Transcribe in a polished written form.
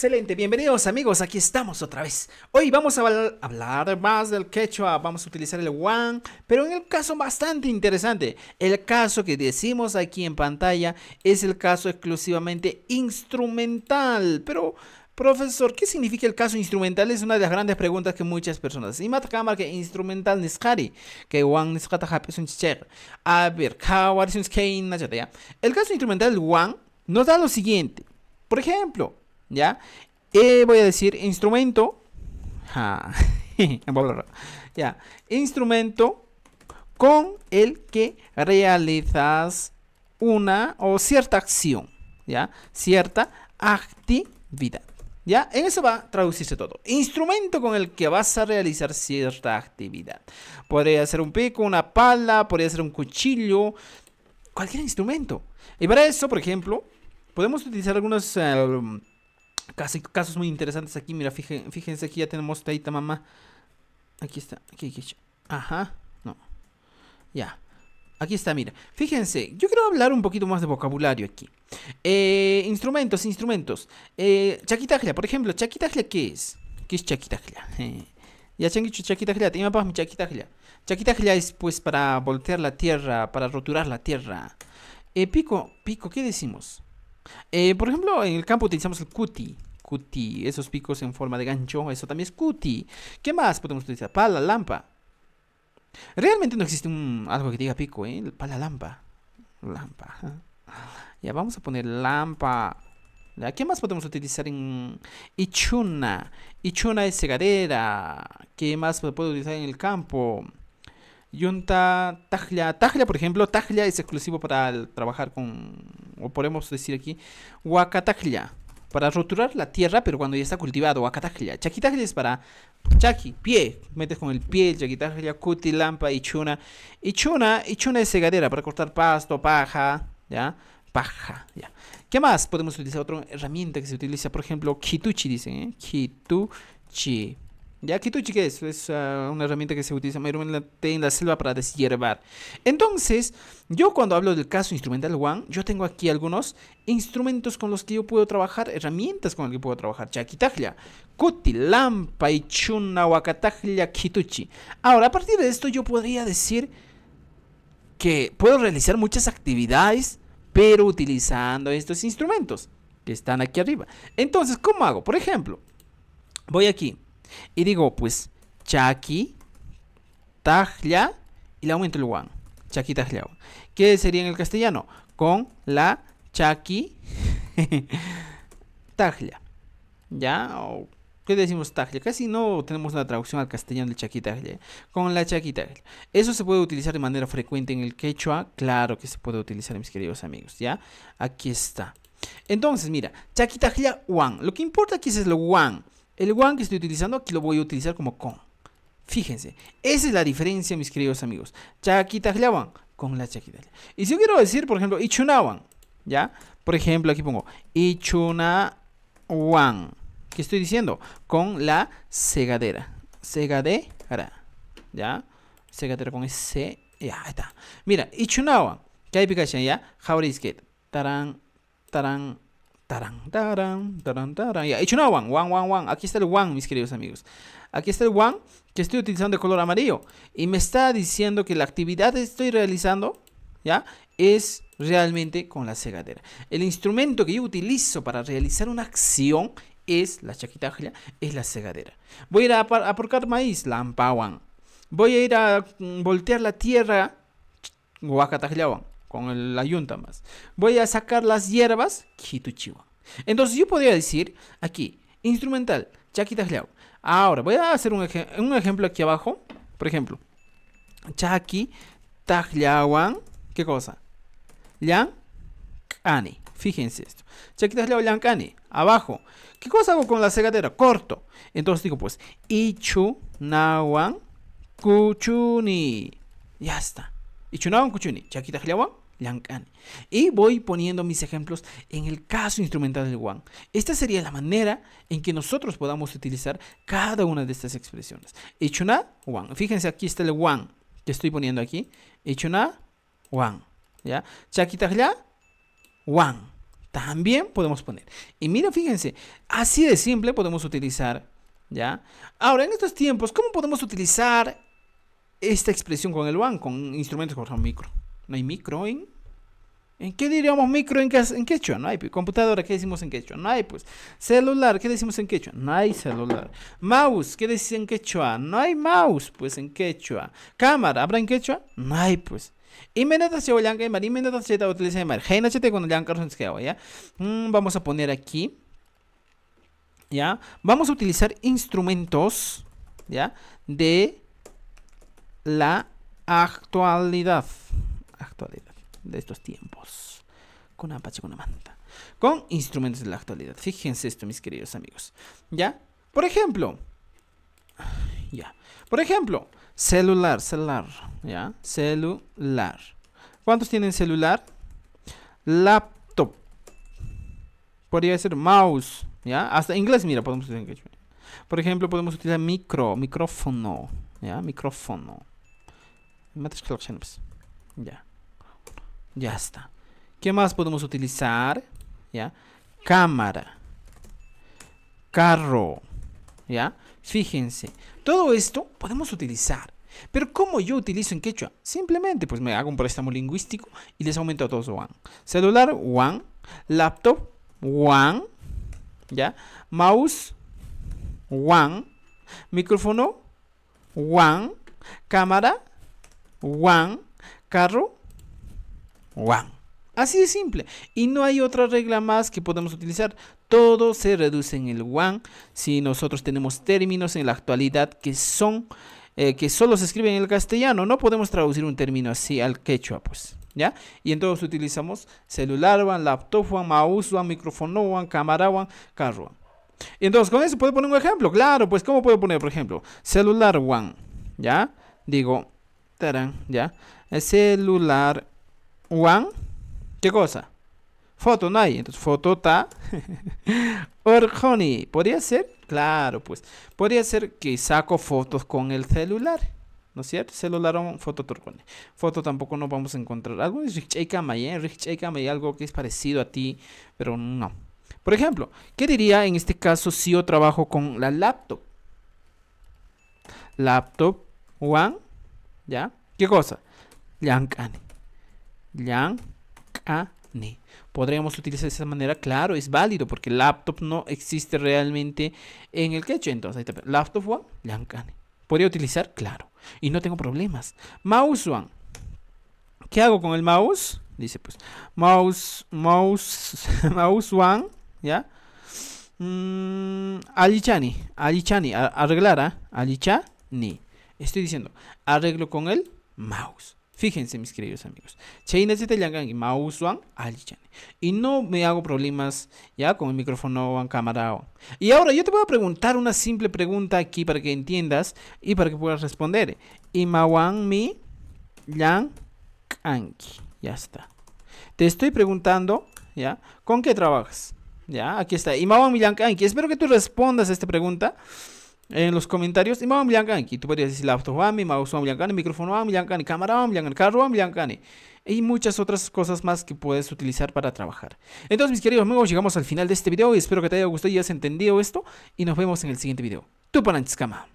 Excelente, bienvenidos amigos, aquí estamos otra vez. Hoy vamos a hablar más del quechua, vamos a utilizar el guan, pero en el caso bastante interesante. El caso que decimos aquí en pantalla es el caso exclusivamente instrumental. Pero, profesor, ¿qué significa el caso instrumental? Es una de las grandes preguntas que muchas personas. Y mata cámara que instrumental niscari, que guan niscata es un chicher. A ver, el caso instrumental del guan nos da lo siguiente. Por ejemplo, ¿ya? Voy a decir instrumento. Ja, ya. Instrumento con el que realizas una o cierta acción. ¿Ya? Cierta actividad. ¿Ya? En eso va a traducirse todo. Instrumento con el que vas a realizar cierta actividad. Podría ser un pico, una pala, podría ser un cuchillo. Cualquier instrumento. Y para eso, por ejemplo, podemos utilizar algunos casos muy interesantes aquí. Mira, fíjense, aquí ya tenemos Taita Mamá. Aquí está. Aquí. Ajá. No. Ya. Aquí está, mira. Fíjense, yo quiero hablar un poquito más de vocabulario aquí. Instrumentos. Chaquitaglia, por ejemplo. ¿Chaquitaglia qué es? ¿Qué es chaquitaglia? Ya se han dicho chaquitaglia. Te llama mi chaquitaglia. Chaquitaglia es pues para voltear la tierra, para roturar la tierra. Pico, ¿qué decimos? Por ejemplo, en el campo utilizamos el cuti, esos picos en forma de gancho, eso también es cuti. ¿Qué más podemos utilizar? Pala, lampa. Realmente no existe algo que diga pico, pala, lampa. Ya vamos a poner lampa. ¿Qué más podemos utilizar en ichuna? Ichuna es segadera. ¿Qué más puedo utilizar en el campo? Yunta, tajlia, por ejemplo, tajlia es exclusivo para trabajar con, o podemos decir aquí, huacatajlia, para roturar la tierra, pero cuando ya está cultivado, huacatajlia. Chaquitaglia es para chaki, pie, metes con el pie, chaquitaglia, cuti, lampa, ichuna. Ichuna es segadera para cortar pasto, paja, ¿ya? Paja, ¿ya? ¿Qué más? Podemos utilizar otra herramienta que se utiliza, por ejemplo, kituchi, dicen, kituchi. ¿Ya? ¿Kituchi qué es? Es una herramienta que se utiliza mayormente en la selva para deshiervar. Entonces, yo cuando hablo del caso instrumental guan, yo tengo aquí algunos instrumentos con los que yo puedo trabajar, herramientas con las que puedo trabajar. Chaquitaglia, cuti, lampa, ichuna, huacatajlia, kituchi. Ahora, a partir de esto yo podría decir que puedo realizar muchas actividades, pero utilizando estos instrumentos que están aquí arriba. Entonces, ¿cómo hago? Por ejemplo, voy aquí y digo, pues, chaki, tajlia, y le aumento el guan. Chaki, tajlia. ¿Qué sería en el castellano? Con la chaki, tajlia. ¿Ya? ¿O qué decimos tajlia? Casi no tenemos una traducción al castellano de chaki, tajlia. Con la chaki, tajlia. ¿Eso se puede utilizar de manera frecuente en el quechua? Claro que se puede utilizar, mis queridos amigos. ¿Ya? Aquí está. Entonces, mira, chaki, tajlia, guan. Lo que importa aquí es el guan. El guan que estoy utilizando aquí lo voy a utilizar como con. Fíjense, esa es la diferencia, mis queridos amigos. Chaquitaglawan con la chaquitaglia. Y si yo quiero decir, por ejemplo, ichunawan, ¿ya? Por ejemplo, aquí pongo ichunawan. ¿Qué estoy diciendo? Con la segadera. Segadera, ¿ya? Segadera con ese. Ya, ahí está. Mira, ichunawan. ¿Qué hay picación, ya? Jaurisket. Tarán. Ya, hecho una one. Aquí está el one, mis queridos amigos. Aquí está el one que estoy utilizando de color amarillo. Y me está diciendo que la actividad que estoy realizando, ¿ya? Es realmente con la segadera. El instrumento que yo utilizo para realizar una acción es la chaquitaglia, es la segadera. Voy a ir a porcar maíz, lampawan. Voy a ir a voltear la tierra, huacatagliawan. Con la yunta más. Voy a sacar las hierbas, kituchiwa. Entonces yo podría decir aquí, instrumental, chaquitaglia. Ahora voy a hacer un ejemplo aquí abajo. Por ejemplo, chaquitagliawan. ¿Qué cosa? Llancani. Fíjense esto. Chaquitaglia llancani. Abajo. ¿Qué cosa hago con la segadera? Corto. Entonces digo pues, ichunawan kuchuni. Ya está. Ichunawan kuchuni. Chaquitagliawan. Y voy poniendo mis ejemplos en el caso instrumental del guan. Esta sería la manera en que nosotros podamos utilizar cada una de estas expresiones. Ichuna, guan. Fíjense, aquí está el guan que estoy poniendo aquí. Ichuna, guan. ¿Ya? Chaquitaglia, guan. También podemos poner. Y mira, fíjense, así de simple podemos utilizar, ¿ya? Ahora, en estos tiempos, ¿cómo podemos utilizar esta expresión con el one, con instrumentos como micro? ¿No hay micro en qué diríamos micro en quechua? No hay. Computadora, ¿qué decimos en quechua? No hay, pues. Celular, ¿qué decimos en quechua? No hay celular. Mouse, ¿qué decís en quechua? No hay mouse, pues, en quechua. Cámara, ¿habrá en quechua? No hay, pues. ¿Ya? Vamos a poner aquí, ¿ya? Vamos a utilizar instrumentos, ¿ya? De la actualidad de estos tiempos, con apache, con manta, con instrumentos de la actualidad. Fíjense esto, mis queridos amigos, ¿ya? Por ejemplo, celular, ¿ya? Celular. ¿Cuántos tienen celular? Laptop. Podría ser mouse, ¿ya? Hasta inglés, mira, podemos utilizar. Por ejemplo, podemos utilizar micrófono, ¿ya? Micrófono. Ya. Ya está. ¿Qué más podemos utilizar? ¿Ya? Cámara. Carro. ¿Ya? Fíjense. Todo esto podemos utilizar. Pero ¿cómo yo utilizo en quechua? Simplemente pues me hago un préstamo lingüístico y les aumento a todos one. Celular, one. Laptop, one. ¿Ya? Mouse, one. Micrófono, one. Cámara, one. Carro, one. Así de simple. Y no hay otra regla más que podemos utilizar. Todo se reduce en el one. Si nosotros tenemos términos en la actualidad que son que solo se escriben en el castellano, no podemos traducir un término así al quechua, pues, ¿ya? Y entonces utilizamos celular one, laptop one, mouse one, micrófono one, cámara one, carro one. Y entonces con eso puedo poner un ejemplo. Claro, pues ¿cómo puedo poner, por ejemplo? Celular one, ¿ya? Digo, tarán, ¿ya? Celular one. ¿Qué cosa? Foto no hay. Entonces, foto ta. Orjoni. ¿Podría ser? Claro, pues. Podría ser que saco fotos con el celular. ¿No es cierto? Celular on foto torcone. Foto tampoco no vamos a encontrar. Algo es algo que es parecido a ti, pero no. Por ejemplo, ¿qué diría en este caso si yo trabajo con la laptop? Laptop one. ¿Ya? ¿Qué cosa? Llancane. Podríamos utilizar de esa manera, claro, es válido porque laptop no existe realmente en el quechua. Entonces, laptop one, llancane. ¿Podría utilizar? Claro. Y no tengo problemas. Mouse one. ¿Qué hago con el mouse? Dice pues, mouse one, ¿ya? Alichani, arreglar, alichani. Estoy diciendo, arreglo con el mouse. Fíjense, mis queridos amigos. Mouse one, y no me hago problemas ya con el micrófono one, cámara one. Y ahora yo te voy a preguntar una simple pregunta aquí para que entiendas y para que puedas responder. Imawan mi yang anki. Ya está. Te estoy preguntando, ¿ya? ¿Con qué trabajas? Ya, aquí está. Imawan mi yang anki. Espero que tú respondas a esta pregunta en los comentarios. Y vamos a tú podrías decir laptop one, mouse one, micrófono one, cámara one, carro one, y muchas otras cosas más que puedes utilizar para trabajar. Entonces, mis queridos amigos, llegamos al final de este video y espero que te haya gustado y hayas entendido esto. Y nos vemos en el siguiente video. Tu Pananchis Kama.